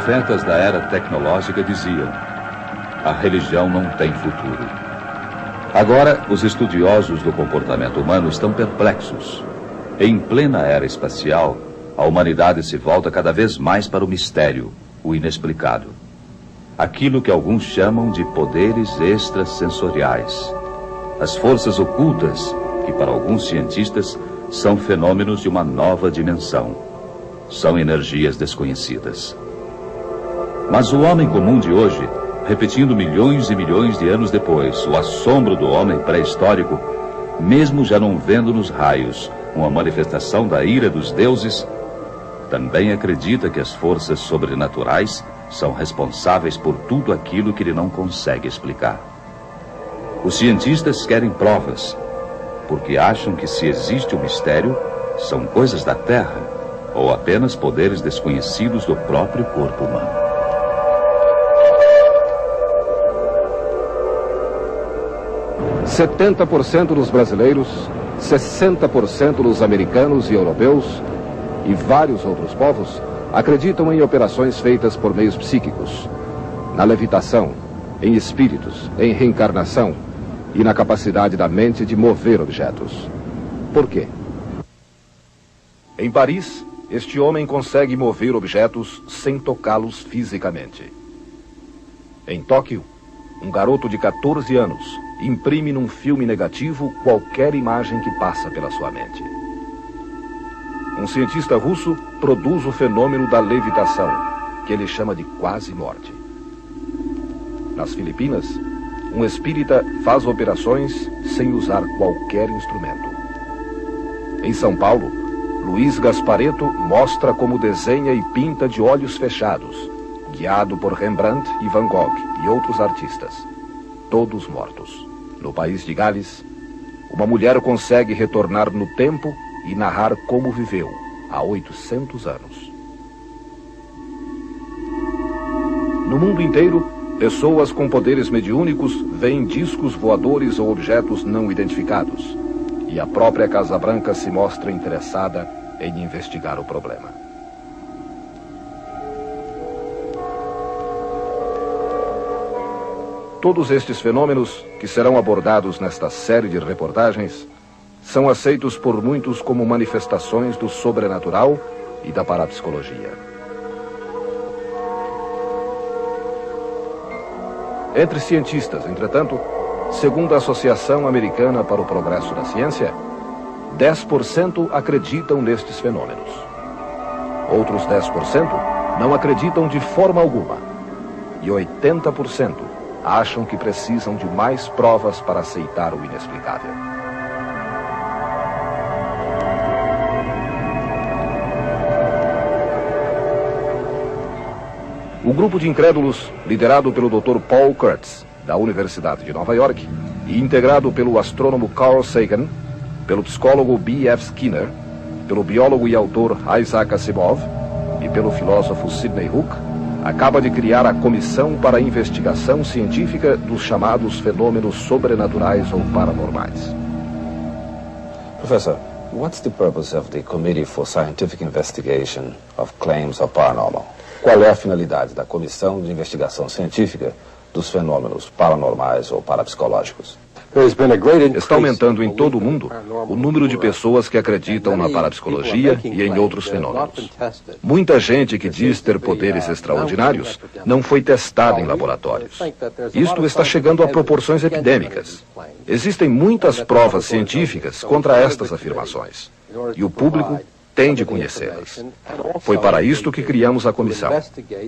profetas da era tecnológica diziam: a religião não tem futuro. Agora, os estudiosos do comportamento humano estão perplexos. Em plena era espacial, a humanidade se volta cada vez mais para o mistério, o inexplicado. Aquilo que alguns chamam de poderes extrasensoriais. As forças ocultas, que para alguns cientistas são fenômenos de uma nova dimensão. São energias desconhecidas. Mas o homem comum de hoje, repetindo milhões e milhões de anos depois o assombro do homem pré-histórico, mesmo já não vendo nos raios uma manifestação da ira dos deuses, também acredita que as forças sobrenaturais são responsáveis por tudo aquilo que ele não consegue explicar. Os cientistas querem provas, porque acham que se existe um mistério, são coisas da Terra, ou apenas poderes desconhecidos do próprio corpo humano. %70 dos brasileiros, 60% dos americanos e europeus e vários outros povos acreditam em operações feitas por meios psíquicos, na levitação, em espíritos, em reencarnação e na capacidade da mente de mover objetos. Por quê? Em Paris, este homem consegue mover objetos sem tocá-los fisicamente. Em Tóquio, um garoto de 14 anos imprime num filme negativo qualquer imagem que passa pela sua mente. Um cientista russo produz o fenômeno da levitação, que ele chama de quase morte. Nas Filipinas, um espírita faz operações sem usar qualquer instrumento. Em São Paulo, Luiz Gasparetto mostra como desenha e pinta de olhos fechados, guiado por Rembrandt e Van Gogh e outros artistas, todos mortos. No país de Gales, uma mulher consegue retornar no tempo e narrar como viveu há 800 anos. No mundo inteiro, pessoas com poderes mediúnicos veem discos voadores ou objetos não identificados, e a própria Casa Branca se mostra interessada em investigar o problema. Todos estes fenômenos, que serão abordados nesta série de reportagens, são aceitos por muitos como manifestações do sobrenatural e da parapsicologia. Entre cientistas, entretanto, segundo a Associação Americana para o Progresso da Ciência, 10% acreditam nestes fenômenos. Outros 10% não acreditam de forma alguma. E 80% acham que precisam de mais provas para aceitar o inexplicável. O grupo de incrédulos, liderado pelo Dr. Paul Kurtz, da Universidade de Nova York, e integrado pelo astrônomo Carl Sagan, pelo psicólogo B.F. Skinner, pelo biólogo e autor Isaac Asimov e pelo filósofo Sidney Hook, acaba de criar a Comissão para a Investigação Científica dos chamados fenômenos sobrenaturais ou paranormais. Professor, what's the purpose of the Committee for Scientific Investigation of Claims of Paranormal? Qual é a finalidade da Comissão de Investigação Científica dos fenômenos paranormais ou parapsicológicos? Está aumentando em todo o mundo o número de pessoas que acreditam na parapsicologia e em outros fenômenos. Muita gente que diz ter poderes extraordinários não foi testada em laboratórios. Isto está chegando a proporções epidêmicas. Existem muitas provas científicas contra estas afirmações, e o público tem de conhecê-las. Foi para isto que criamos a comissão,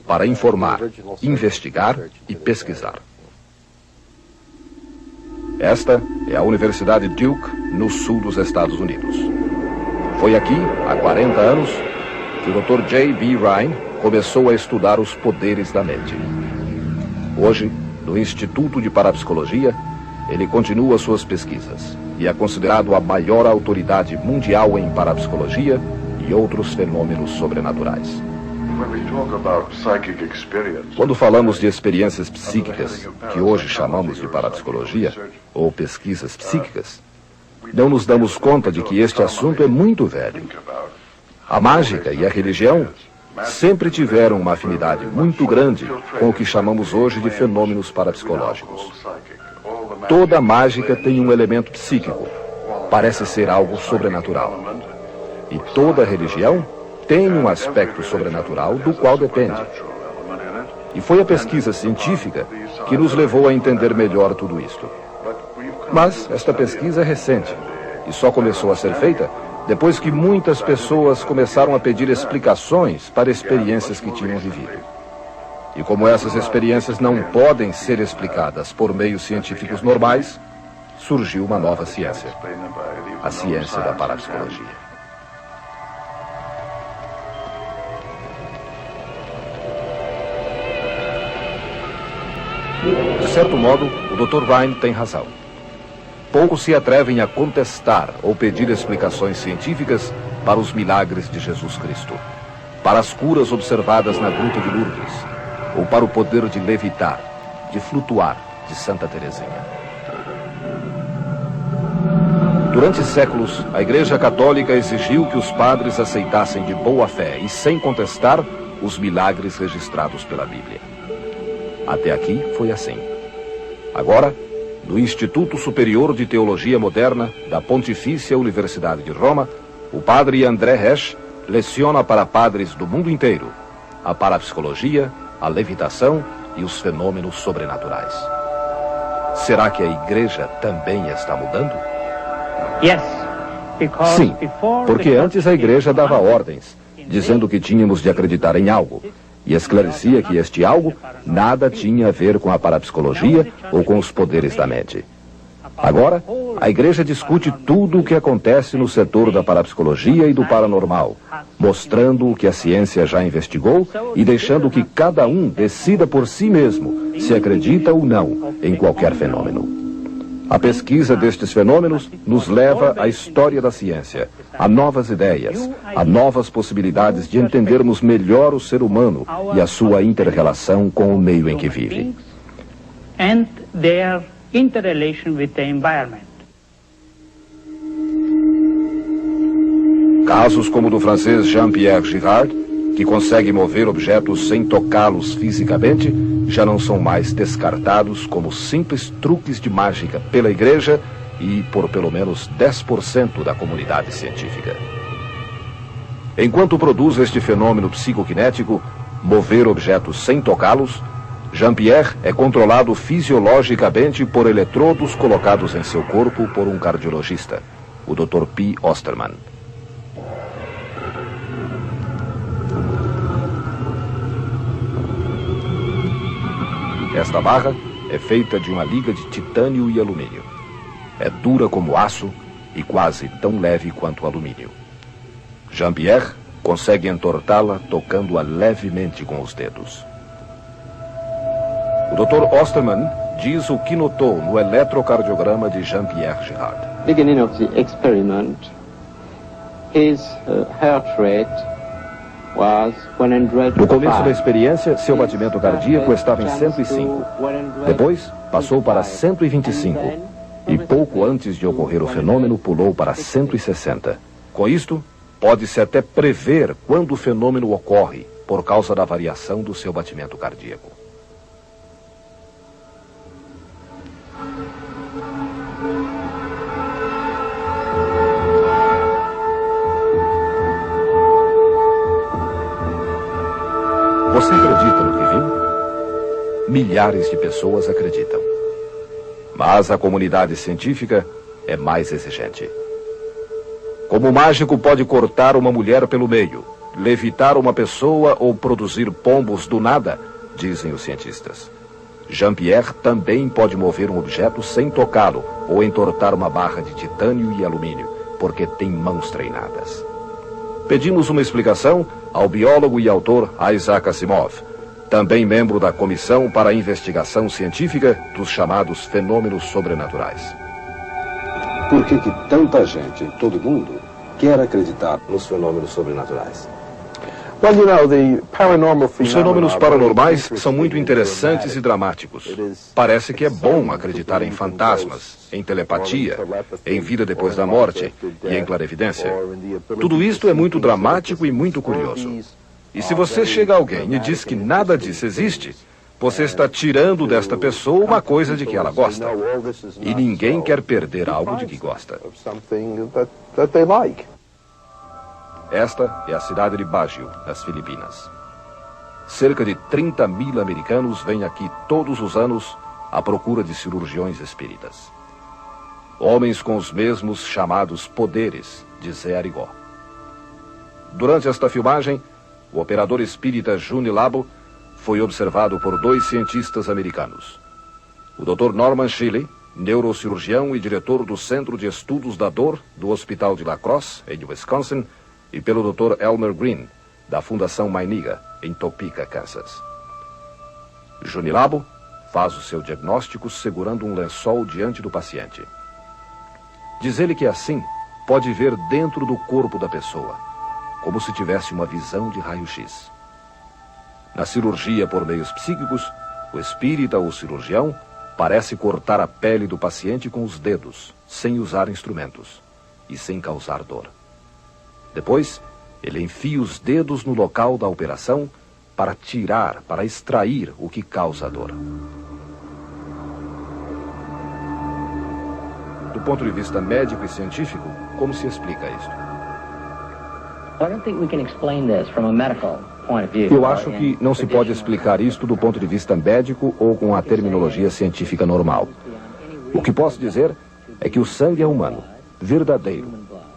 para informar, investigar e pesquisar. Esta é a Universidade Duke, no sul dos Estados Unidos. Foi aqui, há 40 anos, que o Dr. J.B. Rhine começou a estudar os poderes da mente. Hoje, no Instituto de Parapsicologia, ele continua suas pesquisas e é considerado a maior autoridade mundial em parapsicologia e outros fenômenos sobrenaturais. Quando falamos de experiências psíquicas, que hoje chamamos de parapsicologia, ou pesquisas psíquicas, não nos damos conta de que este assunto é muito velho. A mágica e a religião sempre tiveram uma afinidade muito grande com o que chamamos hoje de fenômenos parapsicológicos. Toda mágica tem um elemento psíquico, parece ser algo sobrenatural. E toda religião tem um aspecto sobrenatural do qual depende. E foi a pesquisa científica que nos levou a entender melhor tudo isto. Mas esta pesquisa é recente e só começou a ser feita depois que muitas pessoas começaram a pedir explicações para experiências que tinham vivido. E como essas experiências não podem ser explicadas por meios científicos normais, surgiu uma nova ciência, a ciência da parapsicologia. De certo modo, o Dr. Vine tem razão. Poucos se atrevem a contestar ou pedir explicações científicas para os milagres de Jesus Cristo, para as curas observadas na Gruta de Lourdes, ou para o poder de levitar, de flutuar de Santa Teresinha. Durante séculos, a Igreja Católica exigiu que os padres aceitassem de boa fé e sem contestar os milagres registrados pela Bíblia. Até aqui foi assim. Agora, no Instituto Superior de Teologia Moderna da Pontifícia Universidade de Roma, o padre André Hesch leciona para padres do mundo inteiro a parapsicologia, a levitação e os fenômenos sobrenaturais. Será que a Igreja também está mudando? Sim, porque antes a Igreja dava ordens, dizendo que tínhamos de acreditar em algo, e esclarecia que este algo nada tinha a ver com a parapsicologia ou com os poderes da mente. Agora, a Igreja discute tudo o que acontece no setor da parapsicologia e do paranormal, mostrando o que a ciência já investigou e deixando que cada um decida por si mesmo se acredita ou não em qualquer fenômeno. A pesquisa destes fenômenos nos leva à história da ciência, a novas ideias, a novas possibilidades de entendermos melhor o ser humano e a sua inter-relação com o meio em que vive. Casos como o do francês Jean-Pierre Girard, que consegue mover objetos sem tocá-los fisicamente, já não são mais descartados como simples truques de mágica pela Igreja e por pelo menos 10% da comunidade científica. Enquanto produz este fenômeno psicoquinético, mover objetos sem tocá-los, Jean-Pierre é controlado fisiologicamente por eletrodos colocados em seu corpo por um cardiologista, o Dr. P. Osterman. Esta barra é feita de uma liga de titânio e alumínio. É dura como aço e quase tão leve quanto o alumínio. Jean-Pierre consegue entortá-la tocando-a levemente com os dedos. O Dr. Osterman diz o que notou no eletrocardiograma de Jean-Pierre Girard. Beginning of the experiment, his heart rate was 105. No começo da experiência, seu batimento cardíaco estava em 105. Depois, passou para 125. E pouco antes de ocorrer o fenômeno, pulou para 160. Com isto, pode-se até prever quando o fenômeno ocorre, por causa da variação do seu batimento cardíaco. Você acredita no que viu? Milhares de pessoas acreditam. Mas a comunidade científica é mais exigente. Como o mágico pode cortar uma mulher pelo meio, levitar uma pessoa ou produzir pombos do nada, dizem os cientistas. Jean-Pierre também pode mover um objeto sem tocá-lo ou entortar uma barra de titânio e alumínio, porque tem mãos treinadas. Pedimos uma explicação ao biólogo e autor Isaac Asimov, também membro da Comissão para a Investigação Científica dos chamados fenômenos sobrenaturais. Por que tanta gente em todo o mundo quer acreditar nos fenômenos sobrenaturais? Os fenômenos paranormais são muito interessantes e dramáticos. Parece que é bom acreditar em fantasmas, em telepatia, em vida depois da morte e em clarividência. Tudo isto é muito dramático e muito curioso. E se você chega a alguém e diz que nada disso existe, você está tirando desta pessoa uma coisa de que ela gosta. E ninguém quer perder algo de que gosta. Esta é a cidade de Baguio, nas Filipinas. Cerca de 30 mil americanos vêm aqui todos os anos à procura de cirurgiões espíritas. Homens com os mesmos chamados poderes de Zé Arigó. Durante esta filmagem, o operador espírita Juni Labo foi observado por 2 cientistas americanos. O Dr. Norman Shilley, neurocirurgião e diretor do Centro de Estudos da Dor do Hospital de La Crosse, em Wisconsin, e pelo Dr. Elmer Green, da Fundação Mainiga, em Topeka, Kansas. Juni Labo faz o seu diagnóstico segurando um lençol diante do paciente. Diz ele que assim pode ver dentro do corpo da pessoa, como se tivesse uma visão de raio-x. Na cirurgia por meios psíquicos, o espírita ou cirurgião parece cortar a pele do paciente com os dedos, sem usar instrumentos e sem causar dor. Depois, ele enfia os dedos no local da operação para tirar, para extrair o que causa a dor. Do ponto de vista médico e científico, como se explica isto? Eu acho que não se pode explicar isto do ponto de vista médico ou com a terminologia científica normal. O que posso dizer é que o sangue é humano, verdadeiro,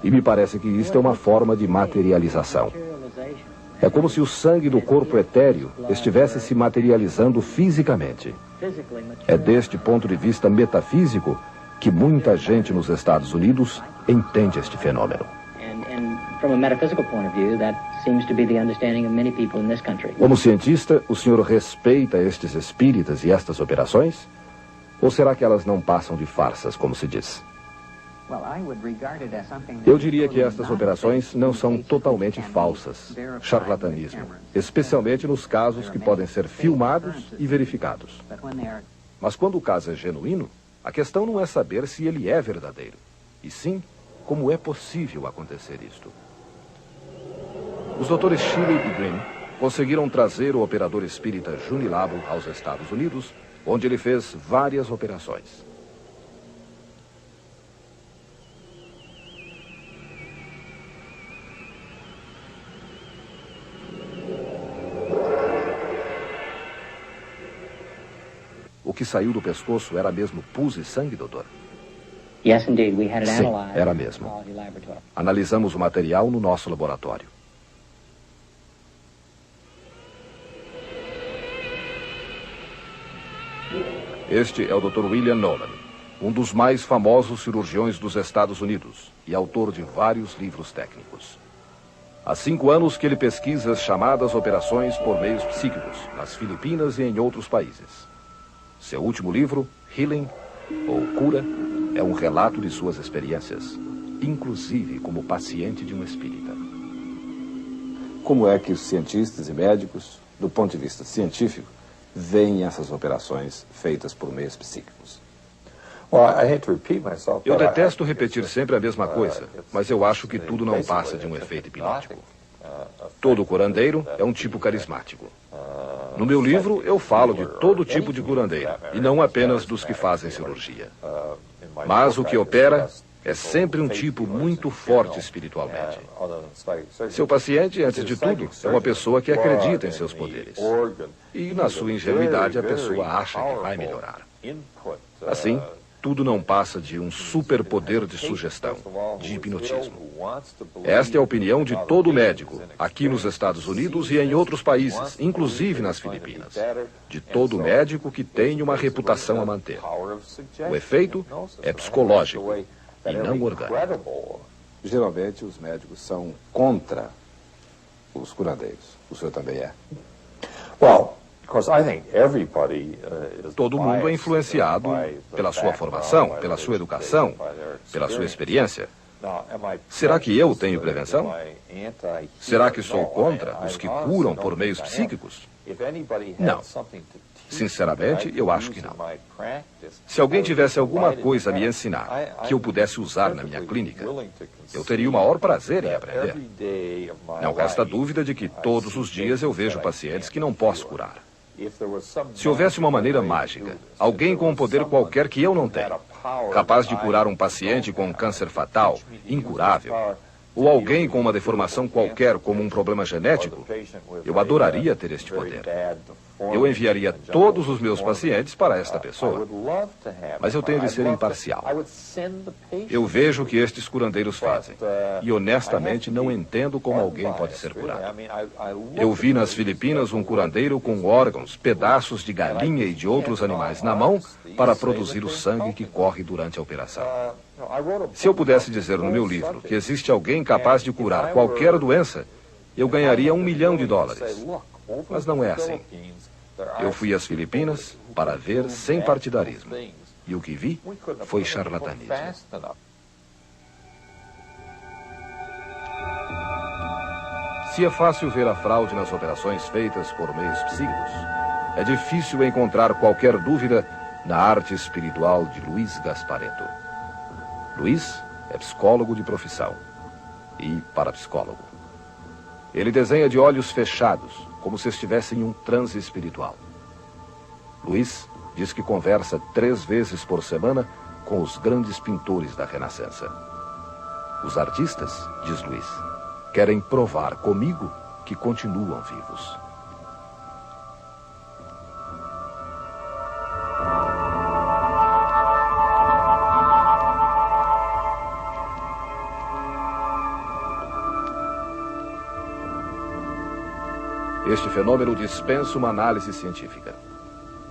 e me parece que isto é uma forma de materialização. É como se o sangue do corpo etéreo estivesse se materializando fisicamente. É deste ponto de vista metafísico que muita gente nos Estados Unidos entende este fenômeno. Como cientista, o senhor respeita estes espíritas e estas operações? Ou será que elas não passam de farsas, como se diz? Eu diria que estas operações não são totalmente falsas, charlatanismo, especialmente nos casos que podem ser filmados e verificados. Mas quando o caso é genuíno, a questão não é saber se ele é verdadeiro, e sim como é possível acontecer isto. Os doutores Shilley e Green conseguiram trazer o operador espírita Juni Labo aos Estados Unidos, onde ele fez várias operações. O que saiu do pescoço era mesmo pus e sangue, doutor? Sim, era mesmo. Analisamos o material no nosso laboratório. Este é o Dr. William Nolan, um dos mais famosos cirurgiões dos Estados Unidos e autor de vários livros técnicos. Há 5 anos que ele pesquisa as chamadas operações por meios psíquicos, nas Filipinas e em outros países. Seu último livro, Healing, ou Cura, é um relato de suas experiências, inclusive como paciente de um espírita. Como é que os cientistas e médicos, do ponto de vista científico, veem essas operações feitas por meios psíquicos? Eu detesto repetir sempre a mesma coisa, mas eu acho que tudo não passa de um efeito hipnótico. Todo curandeiro é um tipo carismático. No meu livro, eu falo de todo tipo de curandeiro, e não apenas dos que fazem cirurgia. Mas o que opera é sempre um tipo muito forte espiritualmente. Seu paciente, antes de tudo, é uma pessoa que acredita em seus poderes. E, na sua ingenuidade, a pessoa acha que vai melhorar. Assim, tudo não passa de um superpoder de sugestão, de hipnotismo. Esta é a opinião de todo médico, aqui nos Estados Unidos e em outros países, inclusive nas Filipinas. De todo médico que tem uma reputação a manter. O efeito é psicológico e não orgânico. Geralmente, os médicos são contra os curandeiros. O senhor também é? Todo mundo é influenciado pela sua formação, pela sua educação, pela sua experiência. Será que eu tenho prevenção? Será que sou contra os que curam por meios psíquicos? Não. Sinceramente, eu acho que não. Se alguém tivesse alguma coisa a me ensinar que eu pudesse usar na minha clínica, eu teria o maior prazer em aprender. Não resta dúvida de que todos os dias eu vejo pacientes que não posso curar. Se houvesse uma maneira mágica, alguém com um poder qualquer que eu não tenho, capaz de curar um paciente com um câncer fatal, incurável, ou alguém com uma deformação qualquer, como um problema genético, eu adoraria ter este poder. Eu enviaria todos os meus pacientes para esta pessoa. Mas eu tenho de ser imparcial. Eu vejo o que estes curandeiros fazem. E honestamente não entendo como alguém pode ser curado. Eu vi nas Filipinas um curandeiro com órgãos, pedaços de galinha e de outros animais na mão para produzir o sangue que corre durante a operação. Se eu pudesse dizer no meu livro que existe alguém capaz de curar qualquer doença, eu ganharia $1 milhão. Mas não é assim. Eu fui às Filipinas para ver sem partidarismo. E o que vi foi charlatanismo. Se é fácil ver a fraude nas operações feitas por meios psíquicos, é difícil encontrar qualquer dúvida na arte espiritual de Luiz Gasparetto. Luiz é psicólogo de profissão e parapsicólogo. Ele desenha de olhos fechados, como se estivesse em um transe espiritual. Luiz diz que conversa 3 vezes por semana com os grandes pintores da Renascença. Os artistas, diz Luiz, querem provar comigo que continuam vivos. Este fenômeno dispensa uma análise científica.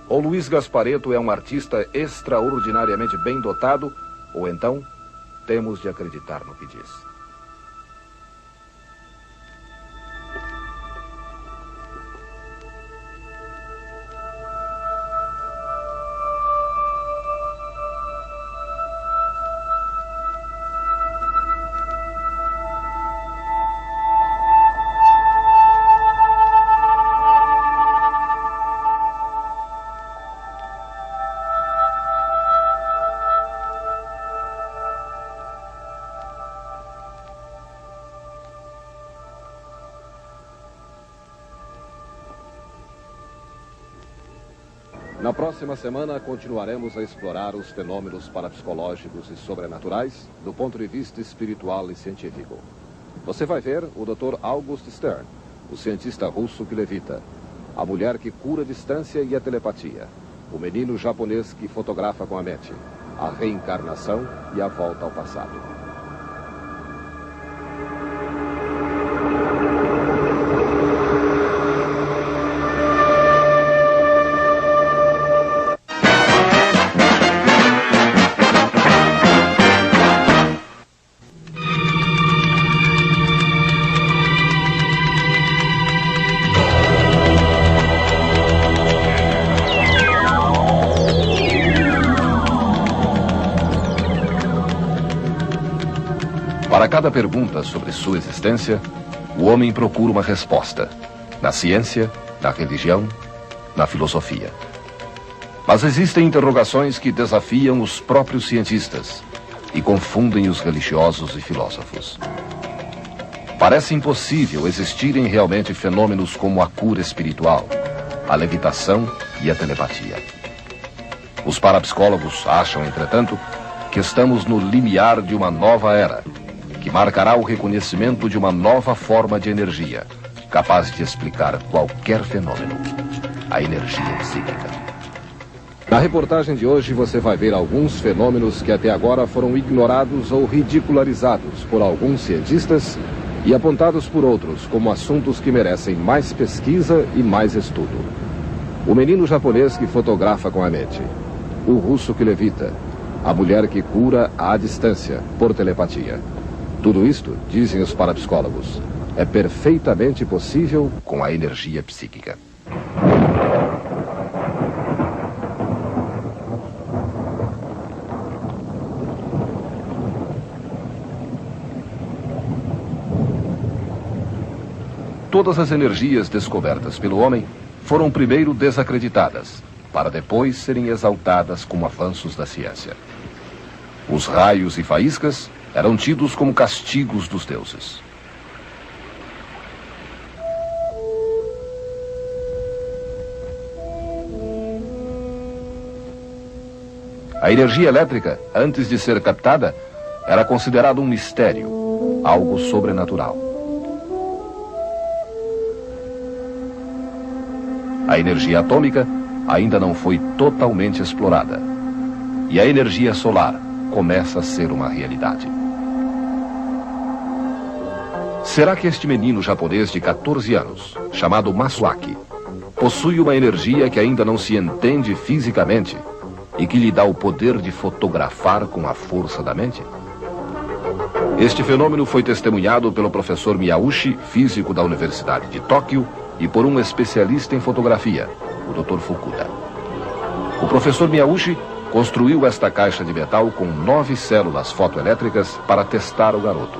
Ou Luiz Gasparetto é um artista extraordinariamente bem dotado, ou então temos de acreditar no que diz. Na próxima semana, continuaremos a explorar os fenômenos parapsicológicos e sobrenaturais do ponto de vista espiritual e científico. Você vai ver o Dr. August Stern, o cientista russo que levita, a mulher que cura a distância e a telepatia, o menino japonês que fotografa com a mente, a reencarnação e a volta ao passado. Para cada pergunta sobre sua existência, o homem procura uma resposta, na ciência, na religião, na filosofia. Mas existem interrogações que desafiam os próprios cientistas e confundem os religiosos e filósofos. Parece impossível existirem realmente fenômenos como a cura espiritual, a levitação e a telepatia. Os parapsicólogos acham, entretanto, que estamos no limiar de uma nova era, que marcará o reconhecimento de uma nova forma de energia, capaz de explicar qualquer fenômeno, a energia psíquica. Na reportagem de hoje você vai ver alguns fenômenos que até agora foram ignorados ou ridicularizados por alguns cientistas e apontados por outros como assuntos que merecem mais pesquisa e mais estudo. O menino japonês que fotografa com a mente, o russo que levita, a mulher que cura à distância, por telepatia. Tudo isto, dizem os parapsicólogos, é perfeitamente possível com a energia psíquica. Todas as energias descobertas pelo homem foram primeiro desacreditadas, para depois serem exaltadas como avanços da ciência. Os raios e faíscas eram tidos como castigos dos deuses. A energia elétrica, antes de ser captada, era considerada um mistério, algo sobrenatural. A energia atômica ainda não foi totalmente explorada. E a energia solar começa a ser uma realidade. Será que este menino japonês de 14 anos, chamado Masuaki, possui uma energia que ainda não se entende fisicamente e que lhe dá o poder de fotografar com a força da mente? Este fenômeno foi testemunhado pelo professor Miyauchi, físico da Universidade de Tóquio, e por um especialista em fotografia, o Dr. Fukuda. O professor Miyauchi construiu esta caixa de metal com 9 células fotoelétricas para testar o garoto.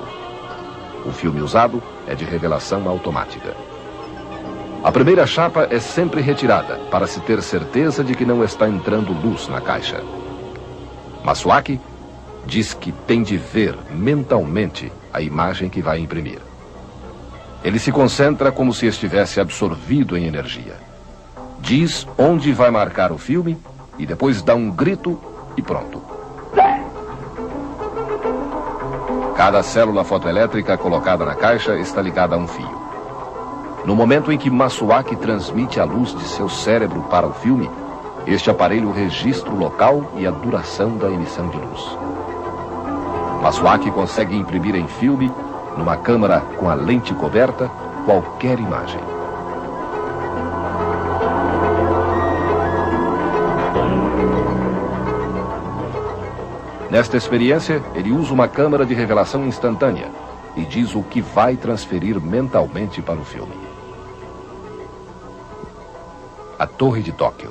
O filme usado é de revelação automática. A primeira chapa é sempre retirada para se ter certeza de que não está entrando luz na caixa. Masuaki diz que tem de ver mentalmente a imagem que vai imprimir. Ele se concentra como se estivesse absorvido em energia. Diz onde vai marcar o filme e depois dá um grito e pronto. Cada célula fotoelétrica colocada na caixa está ligada a um fio. No momento em que Masuaki transmite a luz de seu cérebro para o filme, este aparelho registra o local e a duração da emissão de luz. Masuaki consegue imprimir em filme, numa câmera com a lente coberta, qualquer imagem. Nesta experiência, ele usa uma câmera de revelação instantânea e diz o que vai transferir mentalmente para o filme. A Torre de Tóquio.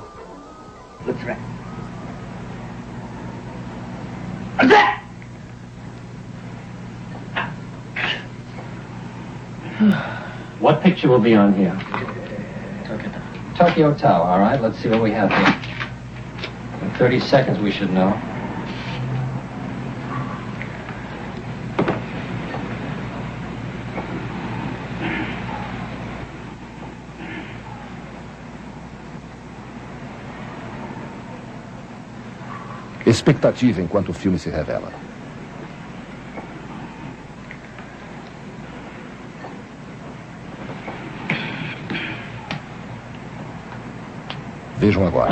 What picture will be on here? Tokyo Tower, all right? Let's see what we have here. In 30 seconds we should know. Expectativa enquanto o filme se revela. Vejam agora.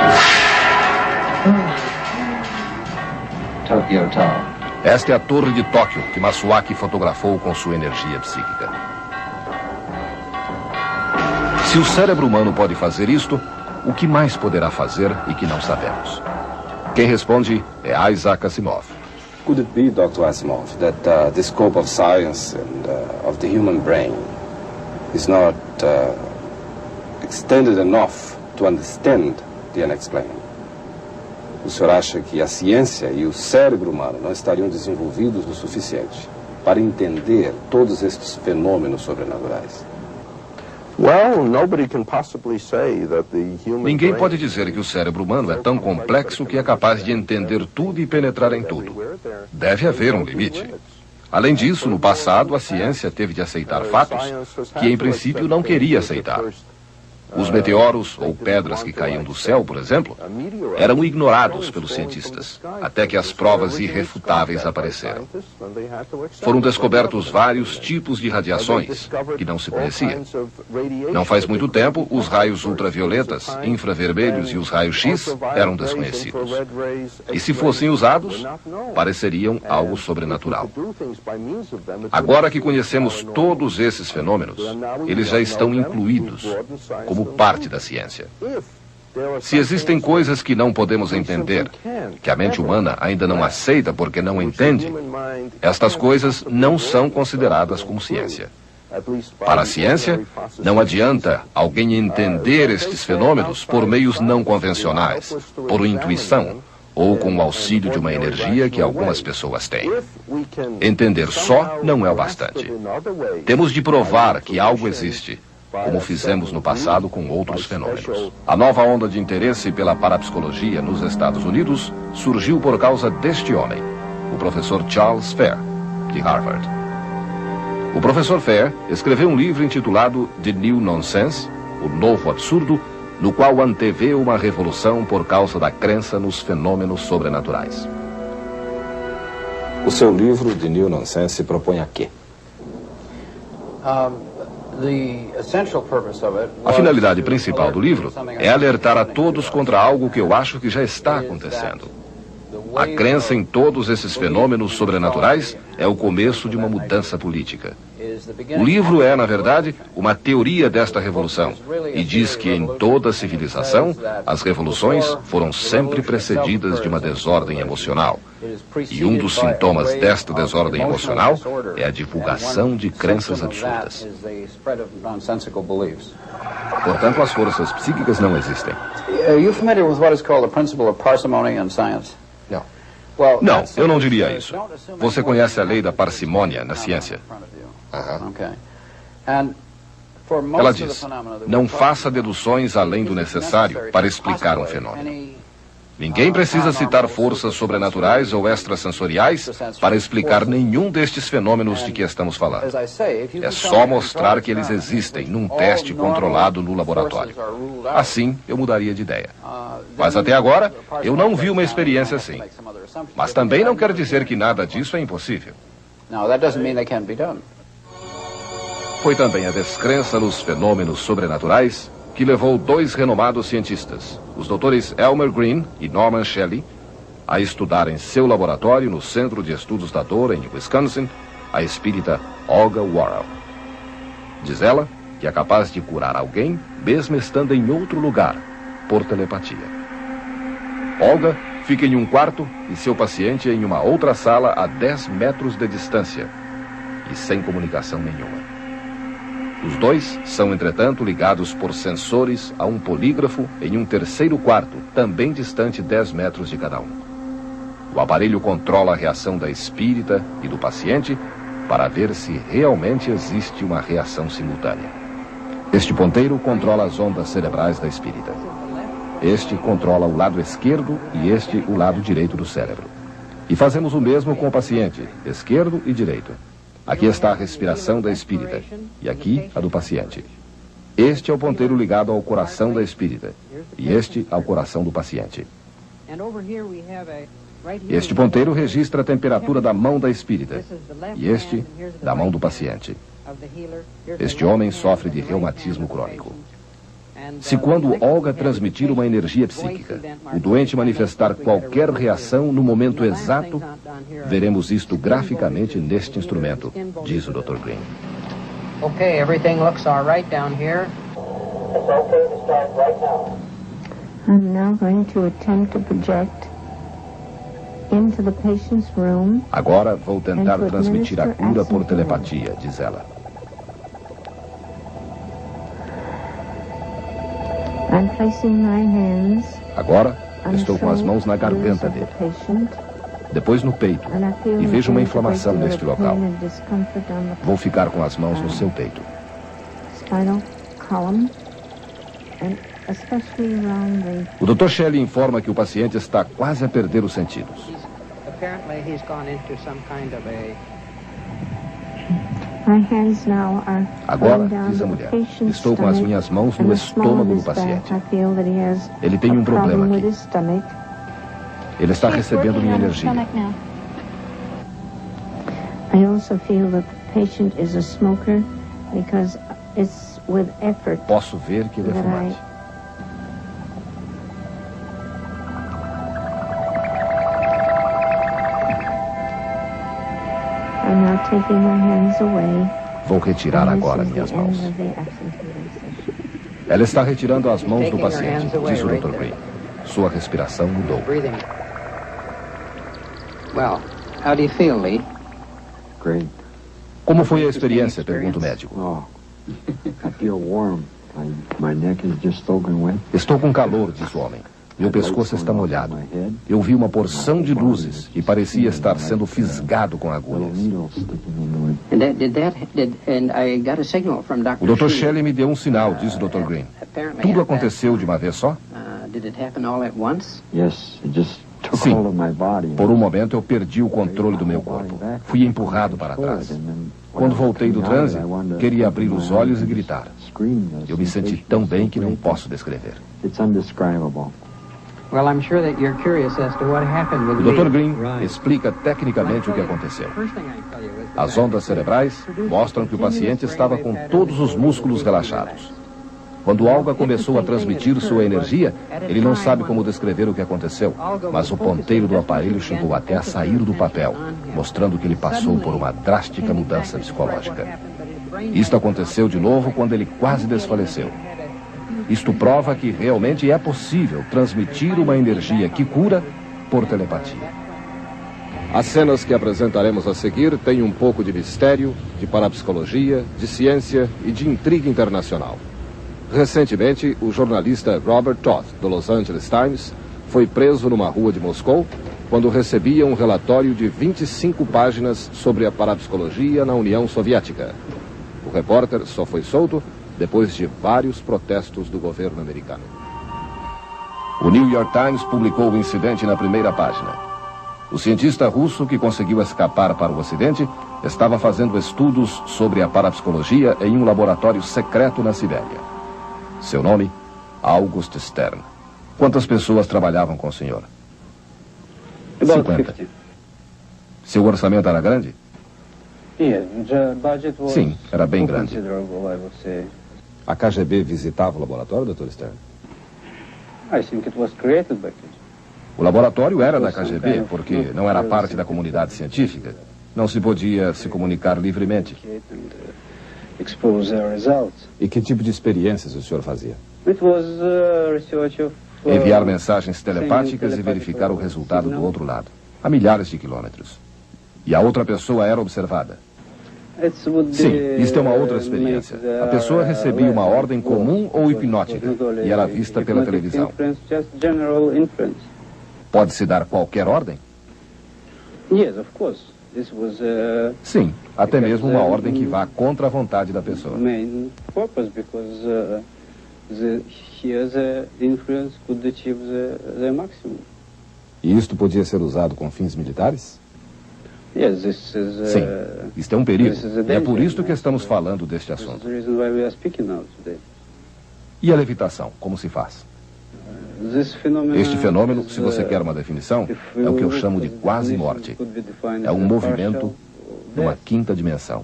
Tokyo Tower. Esta é a Torre de Tóquio que Masuaki fotografou com sua energia psíquica. Se o cérebro humano pode fazer isto, o que mais poderá fazer e que não sabemos? Quem responde é Isaac Asimov. Could it be, Dr. Asimov, that the scope of science and of the human brain is not extended enough to understand the unexplained? O senhor acha que a ciência e o cérebro humano não estariam desenvolvidos o suficiente para entender todos estes fenômenos sobrenaturais? Ninguém pode dizer que o cérebro humano é tão complexo que é capaz de entender tudo e penetrar em tudo. Deve haver um limite. Além disso, no passado, a ciência teve de aceitar fatos que, em princípio, não queria aceitar. Os meteoros ou pedras que caíam do céu, por exemplo, eram ignorados pelos cientistas, até que as provas irrefutáveis apareceram. Foram descobertos vários tipos de radiações que não se conheciam. Não faz muito tempo, os raios ultravioletas, infravermelhos e os raios X eram desconhecidos. E se fossem usados, pareceriam algo sobrenatural. Agora que conhecemos todos esses fenômenos, eles já estão incluídos como parte da ciência. Se existem coisas que não podemos entender, que a mente humana ainda não aceita porque não entende, estas coisas não são consideradas como ciência. Para a ciência, não adianta alguém entender estes fenômenos por meios não convencionais, por intuição, ou com o auxílio de uma energia que algumas pessoas têm. Entender só não é o bastante. Temos de provar que algo existe, como fizemos no passado com outros fenômenos. A nova onda de interesse pela parapsicologia nos Estados Unidos surgiu por causa deste homem, o professor Charles Fair, de Harvard. O professor Fair escreveu um livro intitulado The New Nonsense, o Novo Absurdo, no qual antevê uma revolução por causa da crença nos fenômenos sobrenaturais. O seu livro, The New Nonsense, se propõe a quê? A finalidade principal do livro é alertar a todos contra algo que eu acho que já está acontecendo. A crença em todos esses fenômenos sobrenaturais é o começo de uma mudança política. O livro é, na verdade, uma teoria desta revolução e diz que em toda civilização as revoluções foram sempre precedidas de uma desordem emocional. E um dos sintomas desta desordem emocional é a divulgação de crenças absurdas. Portanto, as forças psíquicas não existem. Are you familiar with what is called the principle of parsimony in science? Não, eu não diria isso. Você conhece a lei da parcimônia na ciência? Ela diz, não faça deduções além do necessário para explicar um fenômeno. Ninguém precisa citar forças sobrenaturais ou extrasensoriais para explicar nenhum destes fenômenos de que estamos falando. É só mostrar que eles existem num teste controlado no laboratório. Assim, eu mudaria de ideia. Mas até agora, eu não vi uma experiência assim. Mas também não quer dizer que nada disso é impossível. Foi também a descrença nos fenômenos sobrenaturais que levou dois renomados cientistas, os doutores Elmer Green e Norman Shelley, a estudar em seu laboratório no Centro de Estudos da Dor, em Wisconsin, a espírita Olga Worrell. Diz ela que é capaz de curar alguém, mesmo estando em outro lugar, por telepatia. Olga fica em um quarto e seu paciente em uma outra sala a 10 metros de distância e sem comunicação nenhuma. Os dois são, entretanto, ligados por sensores a um polígrafo em um terceiro quarto, também distante 10 metros de cada um. O aparelho controla a reação da espírita e do paciente para ver se realmente existe uma reação simultânea. Este ponteiro controla as ondas cerebrais da espírita. Este controla o lado esquerdo e este o lado direito do cérebro. E fazemos o mesmo com o paciente, esquerdo e direito. Aqui está a respiração da espírita e aqui a do paciente. Este é o ponteiro ligado ao coração da espírita e este ao coração do paciente. Este ponteiro registra a temperatura da mão da espírita e este da mão do paciente. Este homem sofre de reumatismo crônico. Se quando Olga transmitir uma energia psíquica, o doente manifestar qualquer reação no momento exato, veremos isto graficamente neste instrumento, diz o Dr. Green. Okay, everything looks all right down here. It's okay to start right now. I'm now going to attempt to project into the patient's room. Agora vou tentar transmitir a cura por telepatia, diz ela. I'm placing my hands. Agora estou com as mãos na garganta dele, depois no peito, e vejo uma inflamação neste local. Vou ficar com as mãos no seu peito. O Dr. Shelley informa que o paciente está quase a perder os sentidos. Agora, diz a mulher, estou com as minhas mãos no estômago do paciente. Ele tem um problema aqui. Ele está recebendo minha energia. Posso ver que ele é fumante. Vou retirar agora minhas mãos. Ela está retirando as mãos do paciente, diz o Dr. Green. Sua respiração mudou. Well, how do you feel, Lee? Great. Como foi a experiência? Pergunta o médico. Oh, I feel warm. My neck is just soaking wet. Estou com calor, diz o homem. Meu pescoço está molhado. Eu vi uma porção de luzes e parecia estar sendo fisgado com agulhas. O Dr. Shelley me deu um sinal, disse o Dr. Green. Tudo aconteceu de uma vez só? Sim. Por um momento eu perdi o controle do meu corpo. Fui empurrado para trás. Quando voltei do transe, queria abrir os olhos e gritar. Eu me senti tão bem que não posso descrever. O Dr. Green explica tecnicamente o que aconteceu. As ondas cerebrais mostram que o paciente estava com todos os músculos relaxados. Quando Olga começou a transmitir sua energia, ele não sabe como descrever o que aconteceu, mas o ponteiro do aparelho chegou até a sair do papel, mostrando que ele passou por uma drástica mudança psicológica. Isto aconteceu de novo quando ele quase desfaleceu. Isto prova que realmente é possível transmitir uma energia que cura por telepatia. As cenas que apresentaremos a seguir têm um pouco de mistério, de parapsicologia, de ciência e de intriga internacional. Recentemente, o jornalista Robert Toth, do Los Angeles Times, foi preso numa rua de Moscou quando recebia um relatório de 25 páginas sobre a parapsicologia na União Soviética. O repórter só foi solto depois de vários protestos do governo americano. O New York Times publicou o incidente na primeira página. O cientista russo que conseguiu escapar para o Ocidente estava fazendo estudos sobre a parapsicologia em um laboratório secreto na Sibéria. Seu nome, August Stern. Quantas pessoas trabalhavam com o senhor? 50. Seu orçamento era grande? Sim, era bem grande. A KGB visitava o laboratório, Dr. Stern? O laboratório era da KGB, porque não era parte da comunidade científica. Não se podia se comunicar livremente. E que tipo de experiências o senhor fazia? Enviar mensagens telepáticas e verificar o resultado do outro lado, a milhares de quilômetros. E a outra pessoa era observada. Sim, isto é uma outra experiência. A pessoa recebia uma ordem comum ou hipnótica e era vista pela televisão. Pode-se dar qualquer ordem? Sim, até mesmo uma ordem que vá contra a vontade da pessoa. E isto podia ser usado com fins militares? Sim, isto é um perigo. E é por isso que estamos falando deste assunto. E a levitação, como se faz? Este fenômeno, se você quer uma definição, é o que eu chamo de quase morte. É um movimento numa quinta dimensão.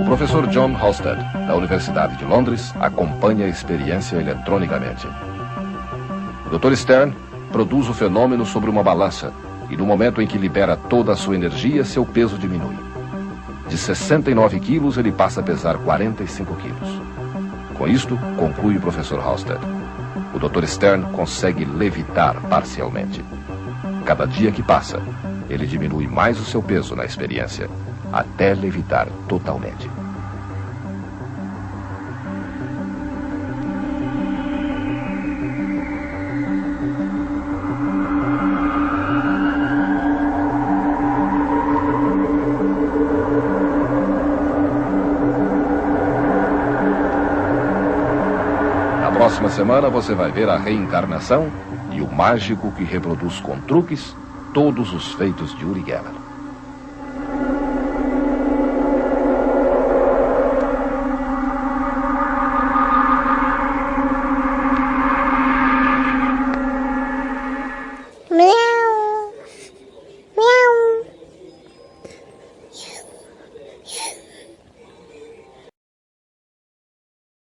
O professor John Halstead, da Universidade de Londres, acompanha a experiência eletronicamente. O Dr. Stern produz o fenômeno sobre uma balança e no momento em que libera toda a sua energia, seu peso diminui. De 69 quilos, ele passa a pesar 45 quilos. Com isto, conclui o professor Halstead, o Dr. Stern consegue levitar parcialmente. Cada dia que passa, ele diminui mais o seu peso na experiência, até levitar totalmente. Na próxima semana você vai ver a reencarnação e o mágico que reproduz com truques todos os feitos de Uri Geller.